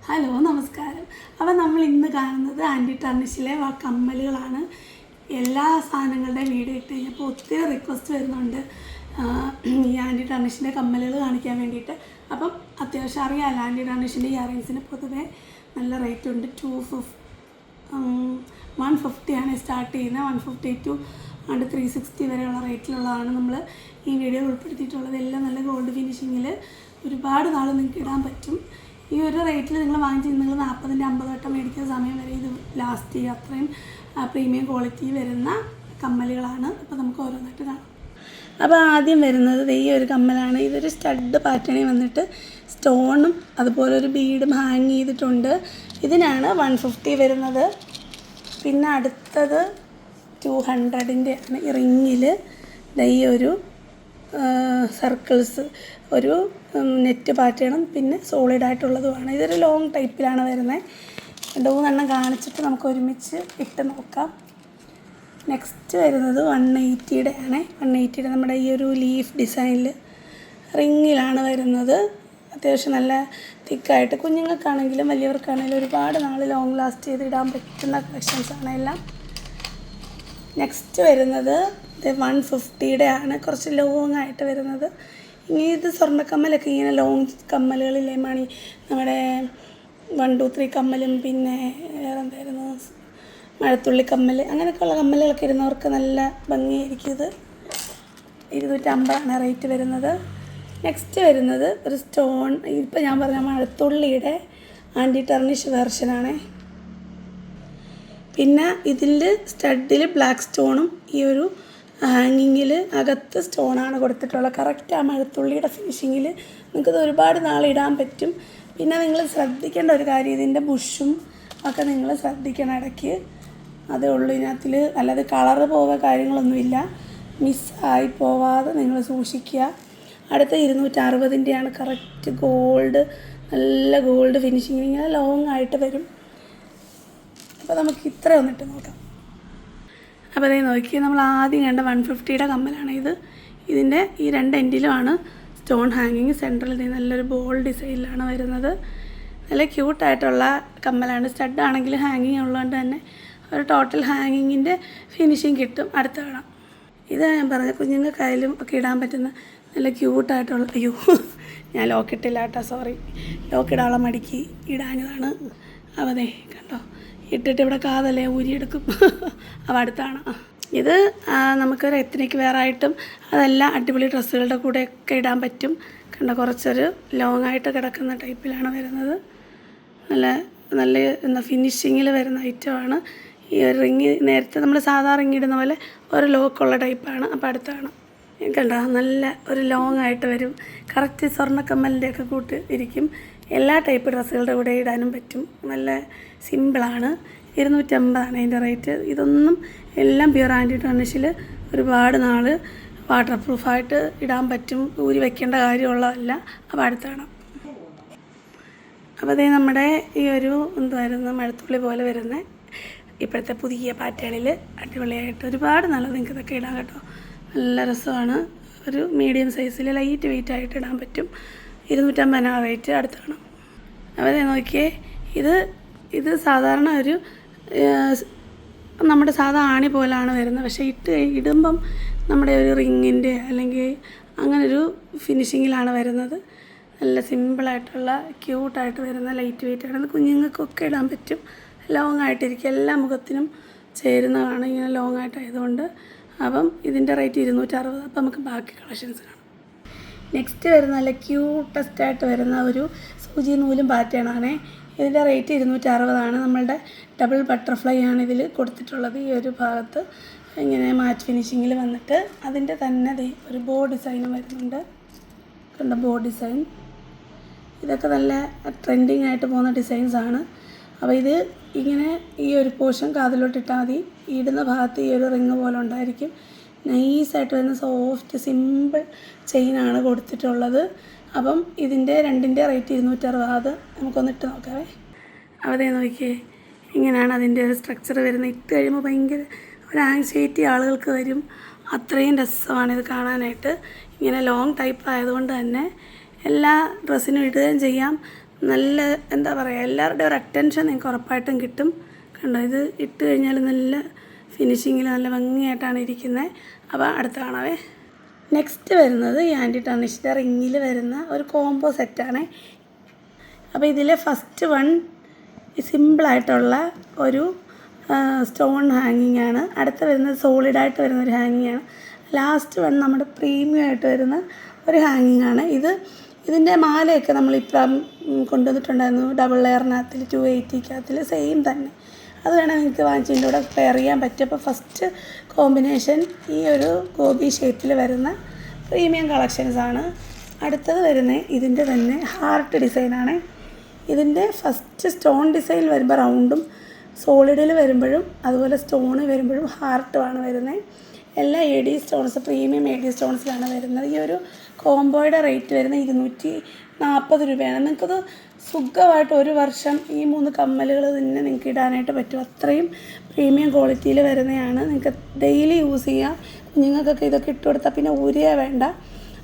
Hello നമസ്കാരം. അപ്പോൾ നമ്മൾ ഇന്ന് കാണുന്നത് ആൻറ്റി ടർണിഷിലെ കമ്മലുകളാണ്. എല്ലാ സാധനങ്ങളുടെയും വീഡിയോ ഇട്ട് കഴിഞ്ഞപ്പോൾ ഒത്തിരി റിക്വസ്റ്റ് വരുന്നുണ്ട് ഈ ആൻറ്റി ടർണിഷിൻ്റെ കമ്മലുകൾ കാണിക്കാൻ വേണ്ടിയിട്ട്. അപ്പം അത്യാവശ്യം അറിയാമല്ലോ ആൻറ്റി ടർണിഷിൻ്റെ ഇയറിങ്സിന് പൊതുവേ നല്ല റേറ്റ് ഉണ്ട്. 150 ആണ് സ്റ്റാർട്ട് ചെയ്യുന്നത്. 150 to 360 വരെയുള്ള റേറ്റിലുള്ളതാണ് നമ്മൾ ഈ വീഡിയോ ഉൾപ്പെടുത്തിയിട്ടുള്ളത്. എല്ലാം നല്ല ഗോൾഡ് ഫിനിഷിങ്ങിൽ ഒരുപാട് നാൾ നിങ്ങൾക്ക് ഇടാൻ പറ്റും. ഈ ഒരു റേറ്റിൽ നിങ്ങൾ വാങ്ങിച്ച് നിങ്ങൾ 40-50 വട്ടം മേടിക്കുന്ന സമയം വരെ ഇത് ലാസ്റ്റ് ചെയ്യുക. അത്രയും പ്രീമിയം ക്വാളിറ്റി വരുന്ന കമ്മലുകളാണ്. അപ്പോൾ നമുക്ക് ഓരോന്നായിട്ട് കാണാം. അപ്പോൾ ആദ്യം വരുന്നത് ഈ ഒരു കമ്മലാണ്. ഇതൊരു സ്റ്റഡ് പാറ്റേണിൽ വന്നിട്ട് സ്റ്റോണും അതുപോലെ ഒരു ബീഡും ഹാങ് ചെയ്തിട്ടുണ്ട്. ഇതിനാണ് 150 വരുന്നത്. പിന്നെ അടുത്തത് 200-ൻ്റെ ആണ്. ഈ റിങ്ങിൽ ഈ ഒരു സർക്കിൾസ് ഒരു നെറ്റ് പാറ്റേണും പിന്നെ സോളിഡായിട്ടുള്ളതുമാണ്. ഇതൊരു ലോങ് ടൈപ്പിലാണ് വരുന്നത്. 2-3 കാണിച്ചിട്ട് നമുക്ക് ഒരുമിച്ച് ഇട്ട് നോക്കാം. നെക്സ്റ്റ് വരുന്നത് 180-യുടെ ആണ്. 180-യുടെ നമ്മുടെ ഈ ഒരു ലീഫ് ഡിസൈനിൽ റിങ്ങിലാണ് വരുന്നത്. അത്യാവശ്യം നല്ല തിക്കായിട്ട് കുഞ്ഞുങ്ങൾക്കാണെങ്കിലും വലിയവർക്കാണെങ്കിലും ഒരുപാട് നാൾ ലോങ് ലാസ്റ്റ് ചെയ്ത് ഇടാൻ പറ്റുന്ന കളക്ഷൻസാണ് എല്ലാം. നെക്സ്റ്റ് വരുന്നത് 150-യുടെ ആണ്. കുറച്ച് ലോങ് ആയിട്ട് വരുന്നത്. ഇനി ഇത് സ്വർണ്ണക്കമ്മലൊക്കെ ഇങ്ങനെ ലോങ് കമ്മലുകളില്ലേ മണി, നമ്മുടെ 1, 2, 3 കമ്മലും പിന്നെ വേറെ എന്തായിരുന്നു മഴത്തുള്ളി കമ്മൽ, അങ്ങനെയൊക്കെയുള്ള കമ്മലുകളൊക്കെ ഇരുന്നവർക്ക് നല്ല ഭംഗിയായിരിക്കും. ഇത് 250 ആണ് റേറ്റ് വരുന്നത്. നെക്സ്റ്റ് വരുന്നത് ഒരു സ്റ്റോൺ, ഇപ്പോൾ ഞാൻ പറഞ്ഞ മഴത്തുള്ളിയുടെ ആൻറ്റി ടർണിഷ് വെർഷനാണ്. പിന്നെ ഇതിൽ സ്റ്റഡിൽ ബ്ലാക്ക് സ്റ്റോണും ഈ ഒരു ഹാങ്ങിങ്ങിൽ അകത്ത് സ്റ്റോണാണ് കൊടുത്തിട്ടുള്ളത്. കറക്റ്റ് ആ മഴത്തുള്ളിയുടെ ഫിനിഷിങ്ങിൽ നിങ്ങൾക്കത് ഒരുപാട് നാളിടാൻ പറ്റും. പിന്നെ നിങ്ങൾ ശ്രദ്ധിക്കേണ്ട ഒരു കാര്യം, ഇതിൻ്റെ ബുഷും ഒക്കെ നിങ്ങൾ ശ്രദ്ധിക്കണം ഇടയ്ക്ക്. അതേ ഉള്ളൂ ഇതിനകത്തിൽ. അല്ലാതെ കളറ് പോവുക കാര്യങ്ങളൊന്നുമില്ല. മിസ്സായി പോവാതെ നിങ്ങൾ സൂക്ഷിക്കുക. അടുത്ത 260-ൻ്റെ ആണ്. കറക്റ്റ് ഗോൾഡ്, നല്ല ഗോൾഡ് ഫിനിഷിങ് ഇങ്ങനെ ലോങ് ആയിട്ട് വരും. അപ്പോൾ നമുക്ക് ഇത്ര ഒന്നിട്ട് നോക്കാം. അപ്പോൾ അതേ നോക്കി, നമ്മൾ ആദ്യം കണ്ട 150-യുടെ കമ്മലാണ് ഇത്. ഇതിൻ്റെ ഈ 2 എൻഡിലുമാണ് സ്റ്റോൺ ഹാങ്ങിങ്. സെൻട്രൽ നല്ലൊരു ബോൾ ഡിസൈനിലാണ് വരുന്നത്. നല്ല ക്യൂട്ടായിട്ടുള്ള കമ്മലാണ്. സ്റ്റഡ് ആണെങ്കിൽ ഹാങ്ങിങ് ഉള്ളതുകൊണ്ട് തന്നെ ഒരു ടോട്ടൽ ഹാങ്ങിങ്ങിൻ്റെ ഫിനിഷിങ് കിട്ടും. അടുത്ത കാണാം. ഇത് ഞാൻ പറഞ്ഞ കുഞ്ഞുങ്ങൾക്കായാലും ഒക്കെ ഇടാൻ പറ്റുന്ന നല്ല ക്യൂട്ടായിട്ടുള്ള, അയ്യോ ഞാൻ ലോക്കിട്ടില്ല കേട്ടോ, സോറി. ലോക്കിടാനുള്ള മടിക്ക് ഇടാഞ്ഞതാണ്. അവതേ കണ്ടോ, ഇട്ടിട്ട് ഇവിടെ കാതല്ലേ ഊരിയെടുക്കും. അപ്പോൾ അടുത്താണ് ഇത്. നമുക്കൊരു എത്നിക് വെയറായിട്ടും അതെല്ലാം അടിപൊളി ഡ്രസ്സുകളുടെ കൂടെയൊക്കെ ഇടാൻ പറ്റും. കണ്ടോ, കുറച്ചൊരു ലോങ് ആയിട്ട് കിടക്കുന്ന ടൈപ്പിലാണ് വരുന്നത്. നല്ല നല്ല എന്താ ഫിനിഷിങ്ങിൽ വരുന്ന ഐറ്റമാണ്. ഈ ഒരു റിങ് നേരത്തെ നമ്മൾ സാധാ റിങ് ഇടുന്ന പോലെ ഒരു ലോക്കുള്ള ടൈപ്പാണ്. അപ്പോൾ അടുത്താണ് കണ്ടോ, നല്ല ഒരു ലോങ് ആയിട്ട് വരും. കറക്റ്റ് സ്വർണ്ണക്കമ്മലിൻ്റെയൊക്കെ കൂട്ട് ഇരിക്കും. എല്ലാ ടൈപ്പ് ഡ്രസ്സുകളുടെ കൂടെ ഇടാനും പറ്റും. നല്ല സിമ്പിളാണ്. 250 ആണ് അതിൻ്റെ റേറ്റ്. ഇതൊന്നും എല്ലാം പ്യുവർ ആൻറ്റി ടർണിഷിൽ ഒരുപാട് നാൾ വാട്ടർ പ്രൂഫായിട്ട് ഇടാൻ പറ്റും. ഊരി വയ്ക്കേണ്ട കാര്യമുള്ളതല്ല. അപ്പോൾ അടുത്താണ്. അപ്പോൾ അതേ നമ്മുടെ ഈ ഒരു എന്തായിരുന്നു മഴത്തുള്ളി പോലെ വരുന്ന ഇപ്പോഴത്തെ പുതിയ പാറ്റേണിൽ അടിപൊളിയായിട്ട് ഒരുപാട് നല്ലത് നിങ്ങൾക്ക് ഇതൊക്കെ ഇടാം കേട്ടോ. നല്ല രസമാണ്. ഒരു മീഡിയം സൈസിൽ ലൈറ്റ് വെയിറ്റ് ആയിട്ട് ഇടാൻ പറ്റും. 250 ആണ് റേറ്റ്. അടുത്താണ്. അപ്പോൾ നോക്കിയേ, ഇത് സാധാരണ ഒരു നമ്മുടെ സാധാ ആണി പോലാണ് വരുന്നത്. പക്ഷേ ഇടുമ്പം നമ്മുടെ ഒരു റിങ്ങിൻ്റെ അല്ലെങ്കിൽ അങ്ങനൊരു ഫിനിഷിങ്ങിലാണ് വരുന്നത്. നല്ല സിമ്പിളായിട്ടുള്ള ക്യൂട്ടായിട്ട് വരുന്ന ലൈറ്റ് വെയിറ്റ് ആണ്. കുഞ്ഞുങ്ങൾക്കൊക്കെ ഇടാൻ പറ്റും. ലോങ് ആയിട്ടിരിക്കും. എല്ലാ മുഖത്തിനും ചേരുന്നതാണ് ഇങ്ങനെ ലോങ് ആയിട്ടായതുകൊണ്ട്. അപ്പം ഇതിൻ്റെ റേറ്റ് 260. അപ്പം നമുക്ക് ബാക്കി കളക്ഷൻസ് കാണാം. നെക്സ്റ്റ് വരുന്ന നല്ല ക്യൂട്ടസ്റ്റായിട്ട് വരുന്ന ഒരു സൂചി നൂലും പാറ്റേണാണ്. ഇതിൻ്റെ റേറ്റ് 260 ആണ്. നമ്മളുടെ ഡബിൾ ബട്ടർഫ്ലൈ ആണ് ഇതിൽ കൊടുത്തിട്ടുള്ളത്. ഈ ഒരു ഭാഗത്ത് ഇങ്ങനെ മാറ്റ് ഫിനിഷിങ്ങിൽ വന്നിട്ട് അതിൻ്റെ തന്നെ ഒരു ബോ ഡിസൈനും വരുന്നുണ്ട്. കണ്ട ബോ ഡിസൈൻ. ഇതൊക്കെ നല്ല ട്രെൻഡിങ് ആയിട്ട് പോകുന്ന ഡിസൈൻസാണ്. അപ്പോൾ ഇത് ഇങ്ങനെ ഈ ഒരു പോർഷൻ കാതിലോട്ടിട്ടാൽ മതി. ഇടുന്ന ഭാഗത്ത് ഈ ഒരു റിങ് പോലെ ഉണ്ടായിരിക്കും. നൈസായിട്ട് വരുന്ന സോഫ്റ്റ് സിമ്പിൾ ചെയിനാണ് കൊടുത്തിട്ടുള്ളത്. അപ്പം ഇതിൻ്റെ 2-ൻ്റെ റേറ്റ് 260. അത് നമുക്കൊന്നിട്ട് നോക്കാവേ. അവിടെ നോക്കിയേ, ഇങ്ങനെയാണ് അതിൻ്റെ ഒരു സ്ട്രക്ചർ വരുന്നത്. ഇട്ട് കഴിയുമ്പോൾ ഭയങ്കര ഒരു ആങ്സൈറ്റി ആളുകൾക്ക് വരും. അത്രയും രസമാണ് ഇത് കാണാനായിട്ട്. ഇങ്ങനെ ലോങ് ടൈപ്പ് ആയതുകൊണ്ട് തന്നെ എല്ലാ ഡ്രസ്സിനും ഇടുകയും ചെയ്യാം. നല്ല എന്താ പറയുക, എല്ലാവരുടെയും ഒരു അറ്റൻഷൻ നിങ്ങൾക്ക് ഉറപ്പായിട്ടും കിട്ടും. കണ്ടോ, ഇത് ഇട്ട് കഴിഞ്ഞാൽ നല്ല ഫിനിഷിങ്ങിൽ നല്ല ഭംഗിയായിട്ടാണ് ഇരിക്കുന്നത്. അപ്പോൾ അടുത്ത കാണാവേ. നെക്സ്റ്റ് വരുന്നത് ഈ ആൻറ്റി ടർണിഷ്ഡ് റിങ്ങിൽ വരുന്ന ഒരു കോംബോ സെറ്റാണ്. അപ്പോൾ ഇതിലെ ഫസ്റ്റ് വൺ സിമ്പിളായിട്ടുള്ള ഒരു സ്റ്റോൺ ഹാങ്ങിങ് ആണ്. അടുത്ത വരുന്നത് സോളിഡായിട്ട് വരുന്ന ഒരു ഹാങ്ങിങ് ആണ്. ലാസ്റ്റ് വൺ നമ്മുടെ പ്രീമിയം ആയിട്ട് വരുന്ന ഒരു ഹാങ്ങിങ് ആണ്. ഇതിൻ്റെ മാലയൊക്കെ നമ്മളിപ്പം കൊണ്ടുവന്നിട്ടുണ്ടായിരുന്നു ഡബിൾ ലെയറിനകത്തിൽ 280 സെയിം തന്നെ. അത് വേണം നിങ്ങൾക്ക് വാങ്ങിച്ചതിൻ്റെ കൂടെ പെയർ ചെയ്യാൻ പറ്റും. അപ്പോൾ ഫസ്റ്റ് കോമ്പിനേഷൻ ഈ ഒരു ഗോപി ഷേപ്പിൽ വരുന്ന പ്രീമിയം കളക്ഷൻസാണ്. അടുത്തത് വരുന്നത് ഇതിൻ്റെ തന്നെ ഹാർട്ട് ഡിസൈനാണ്. ഇതിൻ്റെ ഫസ്റ്റ് സ്റ്റോൺ ഡിസൈൻ വരുമ്പോൾ റൗണ്ടും, സോളിഡിൽ വരുമ്പോഴും അതുപോലെ സ്റ്റോണ് വരുമ്പോഴും ഹാർട്ടുമാണ് വരുന്നത്. എല്ലാ AD സ്റ്റോൺസ് പ്രീമിയം AD സ്റ്റോൺസിലാണ് വരുന്നത്. ഈ ഒരു കോംബോയുടെ റേറ്റ് വരുന്നത് 240 രൂപയാണ്. നിങ്ങൾക്കത് സുഖമായിട്ട് ഒരു വർഷം ഈ 3 കമ്മലുകൾ തന്നെ നിങ്ങൾക്ക് ഇടാനായിട്ട് പറ്റും. അത്രയും പ്രീമിയം ക്വാളിറ്റിയിൽ വരുന്നതാണ്. നിങ്ങൾക്ക് ഡെയിലി യൂസ് ചെയ്യാം. കുഞ്ഞുങ്ങൾക്കൊക്കെ ഇതൊക്കെ ഇട്ട് കൊടുത്താൽ പിന്നെ ഊരിയ വേണ്ട.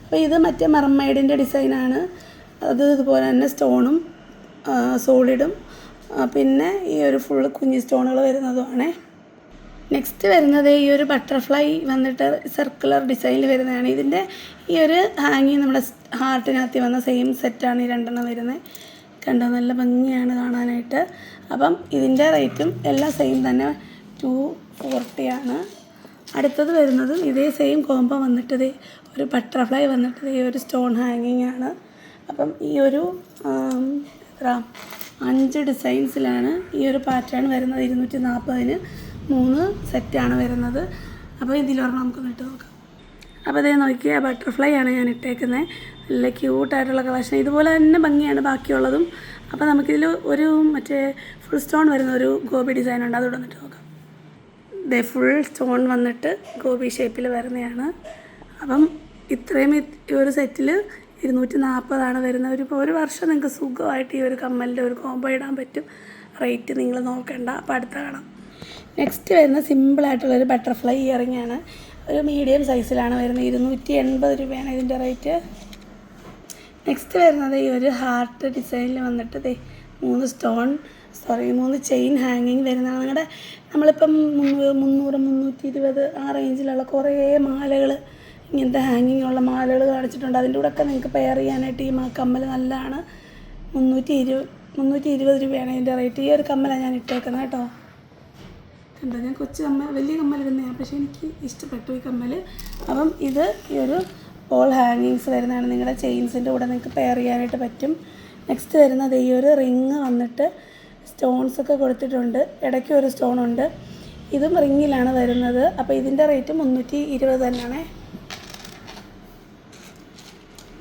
അപ്പോൾ ഇത് മറ്റേ മെർമെയ്ഡിൻ്റെ ഡിസൈനാണ്. അത് ഇതുപോലെ തന്നെ സ്റ്റോണും സോളിഡും പിന്നെ ഈ ഒരു ഫുള്ള് കുഞ്ഞി സ്റ്റോണുകൾ വരുന്നതുമാണ്. നെക്സ്റ്റ് വരുന്നത് ഈ ഒരു ബട്ടർഫ്ലൈ വന്നിട്ട് സർക്കുലർ ഡിസൈനിൽ വരുന്നതാണ്. ഇതിൻ്റെ ഈ ഒരു ഹാങ്ങിങ് നമ്മുടെ ഹാർട്ടിനകത്ത് വന്ന സെയിം സെറ്റാണ് ഈ 2 വരുന്നത്. കണ്ടോ, നല്ല ഭംഗിയാണ് കാണാനായിട്ട്. അപ്പം ഇതിൻ്റെ റേറ്റും എല്ലാം സെയിം തന്നെ 240 ആണ്. അടുത്തത് വരുന്നത് ഇതേ സെയിം കോംബോ വന്നിട്ട് ഒരു ബട്ടർഫ്ലൈ വന്നിട്ട് ഈ ഒരു സ്റ്റോൺ ഹാങ്ങിങ് ആണ്. അപ്പം ഈ ഒരു 5 ഡിസൈൻസിലാണ് ഈ ഒരു പാറ്റേൺ വരുന്നത്. 240-ന് 3 സെറ്റാണ് വരുന്നത്. അപ്പോൾ ഇതിലൊരെണ്ണം നമുക്കൊന്ന് ഇട്ട് നോക്കാം. അപ്പോൾ അതേ നോക്കിയാൽ ബട്ടർഫ്ലൈ ആണ് ഞാൻ ഇട്ടേക്കുന്നത്. നല്ല ക്യൂട്ടായിട്ടുള്ള കളക്ഷൻ. ഇതുപോലെ തന്നെ ഭംഗിയാണ് ബാക്കിയുള്ളതും. അപ്പോൾ നമുക്കിതിൽ ഒരു മറ്റേ ഫുൾ സ്റ്റോൺ വരുന്ന ഒരു ഗോപി ഡിസൈൻ ഉണ്ട്, അതുകൂടെ വന്നിട്ട് നോക്കാം. ഇതേ ഫുൾ സ്റ്റോൺ വന്നിട്ട് ഗോപി ഷേപ്പിൽ വരുന്നതാണ്. അപ്പം ഇത്രയും ഈ ഒരു സെറ്റിൽ 240 വരുന്നത്. ഒരു വർഷം നിങ്ങൾക്ക് സുഖമായിട്ട് ഈ ഒരു കമ്മലിൻ്റെ ഒരു കോംബോ ഇടാൻ പറ്റും. റേറ്റ് നിങ്ങൾ നോക്കണ്ട. അപ്പോൾ അടുത്ത കാണാം. നെക്സ്റ്റ് വരുന്ന സിമ്പിളായിട്ടുള്ളൊരു ബട്ടർഫ്ലൈ ഇയറിംഗ് ആണ്. ഒരു മീഡിയം സൈസിലാണ് വരുന്നത്. 280 രൂപയാണ് ഇതിൻ്റെ റേറ്റ്. നെക്സ്റ്റ് വരുന്നത് ഈ ഒരു ഹാർട്ട് ഡിസൈനിൽ വന്നിട്ട് 3 ചെയിൻ ഹാങ്ങിങ് വരുന്നതാണ്. നമ്മളിപ്പം 300, 320 ആ റേഞ്ചിലുള്ള കുറേ മാലകൾ, ഇങ്ങനത്തെ ഹാങ്ങിങ് ഉള്ള മാലകൾ കാണിച്ചിട്ടുണ്ട്. അതിൻ്റെ കൂടെ ഒക്കെ നിങ്ങൾക്ക് പെയർ ചെയ്യാനായിട്ട് ഈ കമ്മൽ നല്ലതാണ്. 320 രൂപയാണ് ഇതിൻ്റെ റേറ്റ്. ഈ ഒരു കമ്മലാണ് ഞാൻ ഇട്ടേക്കുന്നത് കേട്ടോ. കണ്ടോ, ഞാൻ കൊച്ചു വലിയ കമ്മൽ ഇടുന്നതാണ്, പക്ഷേ എനിക്ക് ഇഷ്ടപ്പെട്ടു ഈ കമ്മൽ. അപ്പം ഇത് ഈ ഒരു ബോൾ ഹാങ്ങിങ്സ് വരുന്നതാണ്. നിങ്ങളുടെ ചെയിൻസിൻ്റെ കൂടെ നിങ്ങൾക്ക് പെയർ ചെയ്യാനായിട്ട് പറ്റും. നെക്സ്റ്റ് വരുന്നത് ഈ ഒരു റിങ് വന്നിട്ട് സ്റ്റോൺസൊക്കെ കൊടുത്തിട്ടുണ്ട്. ഇടയ്ക്ക് ഒരു സ്റ്റോണുണ്ട്. ഇതും റിങ്ങിലാണ് വരുന്നത്. അപ്പോൾ ഇതിൻ്റെ റേറ്റ് 320 തന്നെയാണ്.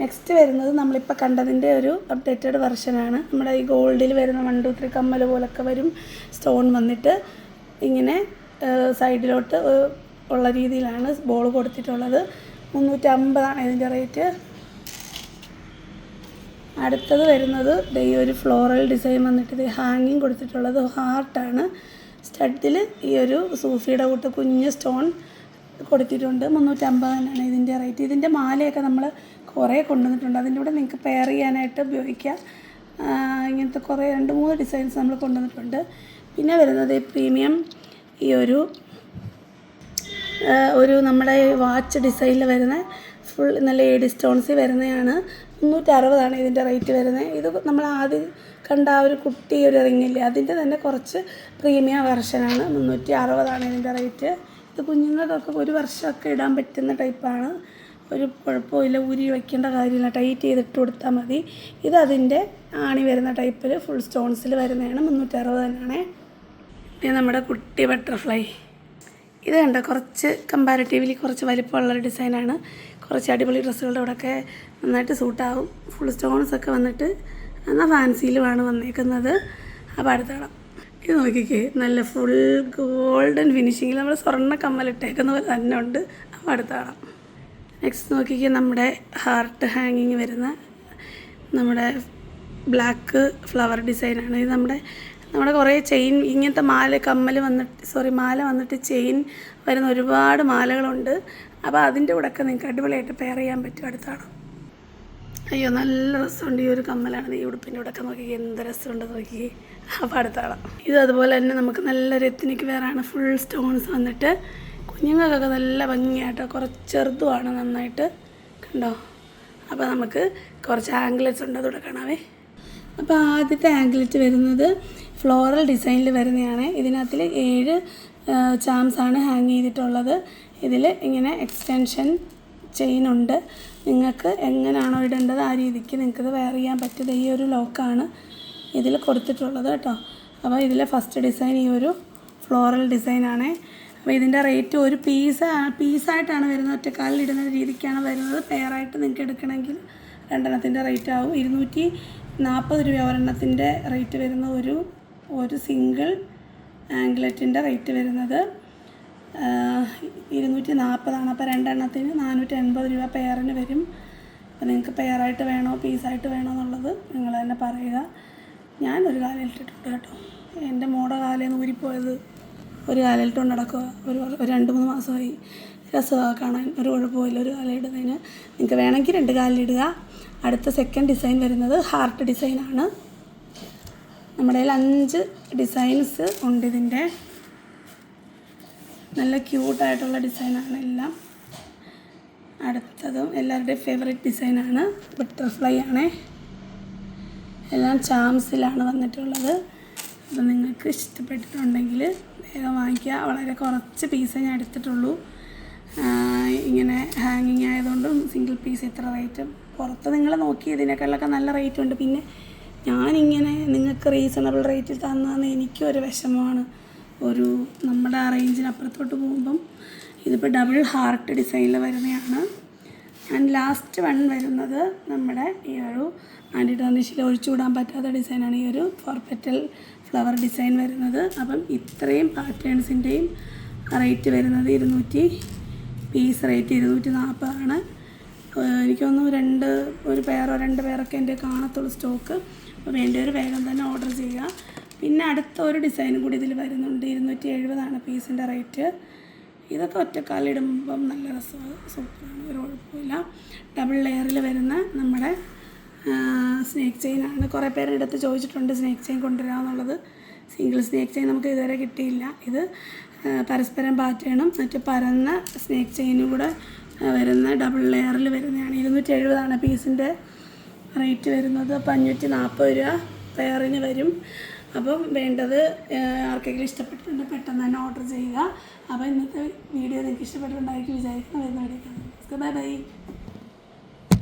നെക്സ്റ്റ് വരുന്നത് നമ്മളിപ്പോൾ കണ്ടതിൻ്റെ ഒരു അപ്ഡേറ്റഡ് വെർഷനാണ്. നമ്മുടെ ഈ ഗോൾഡിൽ വരുന്ന 1, 2, 3 കമ്മൽ പോലൊക്കെ വരും. സ്റ്റോൺ വന്നിട്ട് ഇങ്ങനെ സൈഡിലോട്ട് ഉള്ള രീതിയിലാണ് ബോൾ കൊടുത്തിട്ടുള്ളത്. 350 ഇതിൻ്റെ റേറ്റ്. അടുത്തത് വരുന്നത് ഈ ഒരു ഫ്ലോറൽ ഡിസൈൻ വന്നിട്ട് ഇത് ഹാങ്ങിങ് കൊടുത്തിട്ടുള്ളത് ഹാർട്ടാണ്. സ്റ്റഡിൽ ഈ ഒരു സൂഫിയുടെ കൂട്ട് കുഞ്ഞ് സ്റ്റോൺ കൊടുത്തിട്ടുണ്ട്. 350 തന്നെയാണ് ഇതിൻ്റെ റേറ്റ്. ഇതിൻ്റെ മാലയൊക്കെ നമ്മൾ കുറേ കൊണ്ടുവന്നിട്ടുണ്ട്. അതിൻ്റെ കൂടെ നിങ്ങൾക്ക് പെയർ ചെയ്യാനായിട്ട് ഉപയോഗിക്കാം. ഇങ്ങനത്തെ കുറേ 2-3 ഡിസൈൻസ് നമ്മൾ കൊണ്ടുവന്നിട്ടുണ്ട്. പിന്നെ വരുന്നത് പ്രീമിയം ഈ ഒരു നമ്മുടെ വാച്ച് ഡിസൈനിൽ വരുന്ന ഫുൾ നല്ല AD സ്റ്റോൺസിൽ വരുന്നതാണ്. 360 ഇതിൻ്റെ റേറ്റ് വരുന്നത്. ഇത് നമ്മൾ ആദ്യം കണ്ട ആ ഒരു കുട്ടി ഒരു റിങ്ങില്ലേ, അതിൻ്റെ തന്നെ കുറച്ച് പ്രീമിയം വെർഷനാണ്. 360 ഇതിൻ്റെ റേറ്റ്. ഇത് കുഞ്ഞുങ്ങൾക്കൊക്കെ ഒരു വർഷമൊക്കെ ഇടാൻ പറ്റുന്ന ടൈപ്പാണ്. ഒരു കുഴപ്പമില്ല, ഊരി വയ്ക്കേണ്ട കാര്യമില്ല, ടൈറ്റ് ചെയ്തിട്ട് കൊടുത്താൽ മതി. ഇത് അതിൻ്റെ ആണി വരുന്ന ടൈപ്പിൽ ഫുൾ സ്റ്റോൺസിൽ വരുന്നതാണ്. 360 തന്നെയാണ്. ഇത് നമ്മുടെ കുട്ടി ബട്ടർഫ്ലൈ. ഇത് കണ്ട കുറച്ച് കമ്പാരിറ്റീവ്ലി കുറച്ച് വലിപ്പമുള്ളൊരു ഡിസൈനാണ്. കുറച്ച് അടിപൊളി ഡ്രസ്സുകളുടെ കൂടെയൊക്കെ നന്നായിട്ട് സൂട്ടാവും. ഫുൾ സ്റ്റോൺസൊക്കെ വന്നിട്ട് എന്നാൽ ഫാൻസിയിലുമാണ് വന്നേക്കുന്നത്. അപ്പോൾ അടുത്താണ് ഇത് നോക്കിക്കേ, നല്ല ഫുൾ ഗോൾഡൻ ഫിനിഷിങ്ങിൽ നമ്മൾ സ്വർണ്ണ കമ്മലിട്ടേക്കുന്ന പോലെ തന്നെ ഉണ്ട്. അപ്പോൾ അടുത്താണ്. നെക്സ്റ്റ് നോക്കിക്കേ, നമ്മുടെ ഹാർട്ട് ഹാങ്ങിങ് വരുന്ന നമ്മുടെ ബ്ലാക്ക് ഫ്ലവർ ഡിസൈനാണ്. ഇത് നമ്മുടെ കുറേ ചെയിൻ ഇങ്ങനത്തെ മാല വന്നിട്ട് ചെയിൻ വരുന്ന ഒരുപാട് മാലകളുണ്ട്. അപ്പോൾ അതിൻ്റെ കൂടെയൊക്കെ നിങ്ങൾക്ക് അടിപൊളിയായിട്ട് പെയർ ചെയ്യാൻ പറ്റും. അടുത്താണ്. അയ്യോ നല്ല രസമുണ്ട് ഈ ഒരു കമ്മലാണ്. ഈ ഉടുപ്പിൻ്റെ കൂടെ ഒക്കെ നോക്കി എന്ത് രസമുണ്ട് നോക്കി. അപ്പോൾ അടുത്താളാം. ഇത് അതുപോലെ തന്നെ നമുക്ക് നല്ലൊരു എത്നിക് വെയറാണ്. ഫുൾ സ്റ്റോൺസ് വന്നിട്ട് കുഞ്ഞുങ്ങൾക്കൊക്കെ നല്ല ഭംഗിയായിട്ടോ. കുറച്ച് ചെറുതുമാണ് നന്നായിട്ട് കണ്ടോ. അപ്പോൾ നമുക്ക് കുറച്ച് ആംഗ്ലറ്റ്സ് ഉണ്ട്, അതോടെ കാണാവേ. അപ്പോൾ ആദ്യത്തെ ആംഗ്ലറ്റ് വരുന്നത് ഫ്ലോറൽ ഡിസൈനിൽ വരുന്നതാണ്. ഇതിനകത്തിൽ 7 ചാംസാണ് ഹാങ് ചെയ്തിട്ടുള്ളത്. ഇതിൽ ഇങ്ങനെ എക്സ്റ്റൻഷൻ ചെയിനുണ്ട്. നിങ്ങൾക്ക് എങ്ങനെയാണോ ഇടേണ്ടത് ആ രീതിക്ക് നിങ്ങൾക്കത് വെയർ ചെയ്യാൻ പറ്റുന്നത്. ഈ ഒരു ലോക്കാണ് ഇതിൽ കൊടുത്തിട്ടുള്ളത് കേട്ടോ. അപ്പോൾ ഇതിലെ ഫസ്റ്റ് ഡിസൈൻ ഈ ഒരു ഫ്ലോറൽ ഡിസൈനാണ്. അപ്പോൾ ഇതിൻ്റെ റേറ്റ് ഒരു പീസായിട്ടാണ് വരുന്നത്. ഒറ്റക്കാലിലിടുന്ന രീതിക്കാണ് വരുന്നത്. പെയറായിട്ട് നിങ്ങൾക്ക് എടുക്കണമെങ്കിൽ 2 റേറ്റ് ആവും. 240 രൂപ ഒരെണ്ണത്തിൻ്റെ റേറ്റ് വരുന്ന ഒരു സിംഗിൾ ആംഗ്ലറ്റിൻ്റെ റേറ്റ് വരുന്നത് 240. അപ്പോൾ 2 480 രൂപ പെയറിന് വരും. അപ്പോൾ നിങ്ങൾക്ക് പെയറായിട്ട് വേണോ പീസായിട്ട് വേണോ എന്നുള്ളത് നിങ്ങൾ തന്നെ പറയുക. ഞാൻ ഒരു കാലിലിട്ടിട്ടുണ്ട് കേട്ടോ. എൻ്റെ മോടെ കാലേന്ന് ഊരിപ്പോയത് ഒരു കാലിലിട്ടുകൊണ്ട് നടക്കുക. ഒരു 2-3 മാസമായി. രസമാണ് കാണാൻ, ഒരു കുഴപ്പമില്ല ഒരു കാലിടുന്നതിന്. നിങ്ങൾക്ക് വേണമെങ്കിൽ 2 കാലിലിടുക. അടുത്ത സെക്കൻഡ് ഡിസൈൻ വരുന്നത് ഹാർട്ട് ഡിസൈനാണ്. നമ്മുടെ കയ്യിൽ 5 ഡിസൈൻസ് ഉണ്ട്. ഇതിൻ്റെ നല്ല ക്യൂട്ടായിട്ടുള്ള ഡിസൈനാണ് എല്ലാം. അടുത്തതും എല്ലാവരുടെയും ഫേവറേറ്റ് ഡിസൈനാണ്. ബട്ടർഫ്ലൈ ആണ്. എല്ലാം ചാംസിലാണ് വന്നിട്ടുള്ളത്. അപ്പോൾ നിങ്ങൾക്ക് ഇഷ്ടപ്പെട്ടിട്ടുണ്ടെങ്കിൽ വേഗം വാങ്ങിക്കുക. വളരെ കുറച്ച് പീസേ ഞാൻ എടുത്തിട്ടുള്ളൂ. ഇങ്ങനെ ഹാങ്ങിങ് ആയതുകൊണ്ടും സിംഗിൾ പീസ് ഇത്ര റേറ്റ്. പുറത്ത് നിങ്ങൾ നോക്കി ഇതിനേക്കാളൊക്കെ നല്ല റേറ്റ് ഉണ്ട്. പിന്നെ ഞാനിങ്ങനെ നിങ്ങൾക്ക് റീസണബിൾ റേറ്റിൽ തന്നതെന്ന് എനിക്കൊരു വിഷമമാണ്. നമ്മുടെ ആ റേഞ്ചിന് അപ്പുറത്തോട്ട് പോകുമ്പം ഇതിപ്പോൾ ഡബിൾ ഹാർട്ട് ഡിസൈനിൽ വരുന്നതാണ്. ഞാൻ ലാസ്റ്റ് വൺ വരുന്നത് നമ്മുടെ ഈ ഒരു ആൻറ്റി ടാർണിഷിൽ ഒഴിച്ചുകൂടാൻ പറ്റാത്ത ഡിസൈനാണ്. ഈ ഒരു 4 പെറ്റൽ ഫ്ലവർ ഡിസൈൻ വരുന്നത്. അപ്പം ഇത്രയും പാറ്റേൺസിൻ്റെയും റേറ്റ് വരുന്നത് 200 പീസ് റേറ്റ് 240 ആണ്. എനിക്കൊന്ന് ഒരു പെയറോ 2 പെയറൊക്കെ എൻ്റെ കാണത്തുള്ളൂ സ്റ്റോക്ക്. അപ്പോൾ വേണ്ടിയൊരു വേഗം തന്നെ ഓർഡർ ചെയ്യുക. പിന്നെ അടുത്ത ഒരു ഡിസൈനും കൂടി ഇതിൽ വരുന്നുണ്ട്. 270 പീസിൻ്റെ റേറ്റ്. ഇതൊക്കെ ഒറ്റക്കാലിടുമ്പം നല്ല രസമാണ്, സൂപ്പറാണ്, ഒരു കുഴപ്പമില്ല. ഡബിൾ ലെയറിൽ വരുന്ന നമ്മുടെ സ്നേക്ക് ചെയിനാണ്. കുറേ പേരുടെ അടുത്ത് ചോദിച്ചിട്ടുണ്ട് സ്നേക്ക് ചെയിൻ കൊണ്ടുവരാമെന്നുള്ളത്. സിംഗിൾ സ്നേക്ക് ചെയിൻ നമുക്ക് ഇതുവരെ കിട്ടിയില്ല. ഇത് പരസ്പരം പാറ്റേണും മറ്റ് പരന്ന സ്നേക്ക് ചെയിനും കൂടെ വരുന്ന ഡബിൾ ലെയറിൽ വരുന്നതാണ്. 270 പീസിൻ്റെ റേറ്റ് വരുന്നത്. അപ്പോൾ 540 രൂപ പെയറിന് വരും. അപ്പം വേണ്ടത് ആർക്കെങ്കിലും ഇഷ്ടപ്പെട്ടിട്ടുണ്ടെങ്കിൽ പെട്ടെന്ന് തന്നെ ഓർഡർ ചെയ്യുക. അപ്പോൾ ഇന്നത്തെ വീഡിയോ നിങ്ങൾക്ക് ഇഷ്ടപ്പെട്ടിട്ടുണ്ടായിരിക്കും വിചാരിക്കുന്നു. വരുന്ന വീഡിയോ കാണാം. Bye bye.